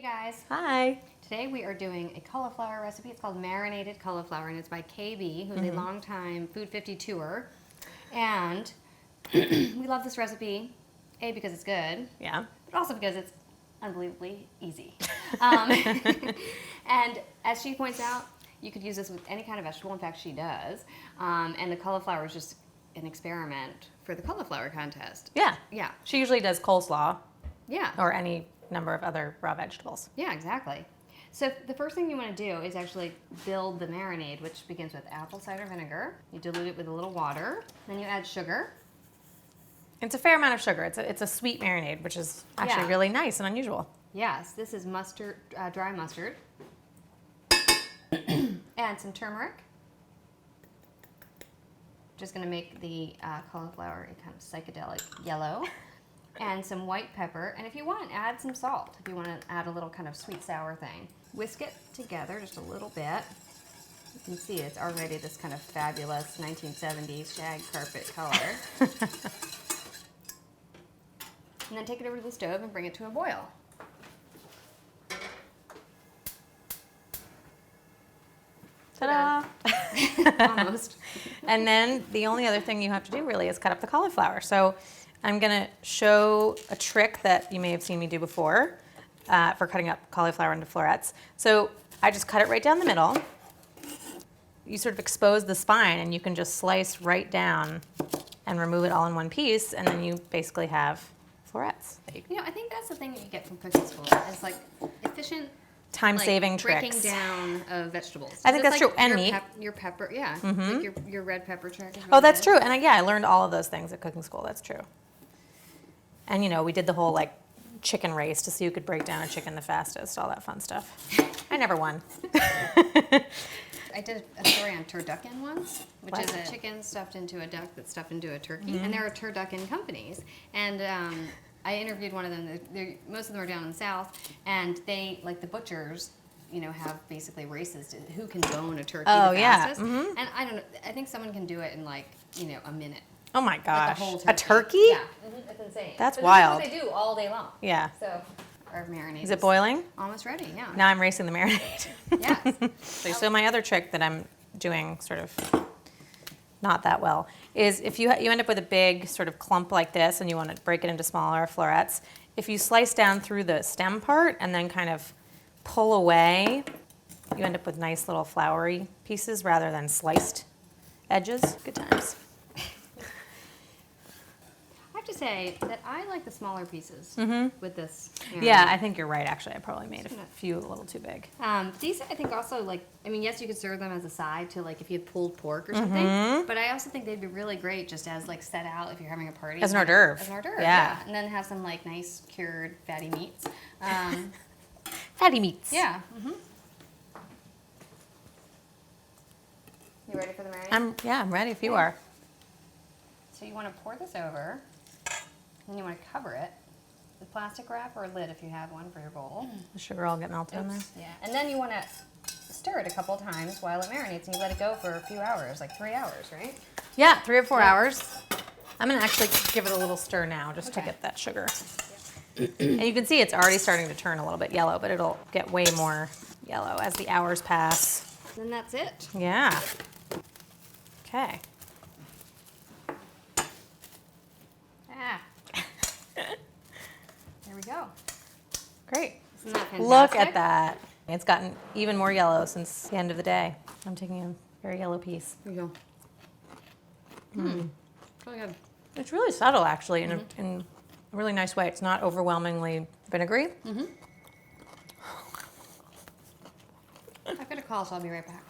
guys. Hi. Today we are doing a cauliflower recipe. It's called Marinated Cauliflower, and it's by KB, who's a longtime Food 52er. And we love this recipe, A, because it's good, Yeah. but also because it's unbelievably easy. And as she points out, you could use this with any kind of vegetable. In fact, she does. And the cauliflower is just an experiment for the cauliflower contest. Yeah. Yeah. She usually does coleslaw Yeah. or any number of other raw vegetables. Yeah, exactly. So the first thing you want to do is actually build the marinade, which begins with apple cider vinegar. You dilute it with a little water. Then you add sugar. It's a fair amount of sugar. It's a sweet marinade, which is actually Yeah. really nice and unusual. Yes, this is mustard, dry mustard. Add some turmeric. Just going to make the cauliflower a kind of psychedelic yellow. And some white pepper. And if you want, add some salt. If you want to add a little kind of sweet sour thing. Whisk it together just a little bit. You can see it's already this kind of fabulous 1970s shag carpet color. And then take it over to the stove and bring it to a boil. Ta-da! Almost. And then the only other thing you have to do really is cut up the cauliflower. So I'm going to show a trick that you may have seen me do before for cutting up cauliflower into florets. So I just cut it right down the middle. You sort of expose the spine and you can just slice right down and remove it all in one piece, and then you basically have florets. You know, I think that's the thing that you get from cooking school. It's like efficient Time-saving breaking tricks. down of vegetables. I think Just that's true. And your meat. Your pepper, yeah. Like your red pepper trick. Is really Oh, that's good. true. And yeah, I learned all of those things at cooking school. That's true. And, you know, we did the whole, like, chicken race to see who could break down a chicken the fastest, all that fun stuff. I never won. I did a story on turducken once, which What? is a chicken stuffed into a duck that's stuffed into a turkey. And there are turducken companies. And I interviewed one of them. Most of them are down in the South. And they, like the butchers, you know, have basically races to who can bone a turkey the fastest. And I don't know. I think someone can do it in, like, you know, a minute. Oh, my Like gosh. the whole A turkey? Yeah, it's insane. That's but wild. This is what they do all day long. Yeah. So our marinade Is it boiling? almost ready. Yeah. Now I'm racing the marinade. Yes. So my other trick that I'm doing sort of not that well is if you end up with a big sort of clump like this and you want to break it into smaller florets, if you slice down through the stem part and then kind of pull away, you end up with nice little floury pieces rather than sliced edges. Good times. I have to say that I like the smaller pieces with this. Yeah, I think you're right, actually. I probably made a few a little too big. These, I think, also, like, I mean, yes, you could serve them as a side to, like, if you had pulled pork or something, but I also think they'd be really great just as, like, set out if you're having a party. As an hors d'oeuvre. As an hors d'oeuvre, Yeah. And then have some, like, nice cured fatty meats. Fatty meats. Yeah. You ready for the marinade? I'm ready if you are. So you want to pour this over, and you want to cover it with plastic wrap or a lid if you have one for your bowl. The sugar all get melted in there. Yeah. And then you want to stir it a couple times while it marinates, and you let it go for a few hours, like 3 hours, right? Yeah, 3 or 4 hours. I'm gonna actually give it a little stir now just to Okay. get that sugar. And you can see it's already starting to turn a little bit yellow, but it'll get way more yellow as the hours pass. Then that's it. Yeah. Okay. Ah. There we go. Great. Isn't that fantastic? Look at that. It's gotten even more yellow since the end of the day. I'm taking a very yellow piece. There you go. Really good. It's really subtle, actually, in a really nice way. It's not overwhelmingly vinegary. I've got a call, so I'll be right back.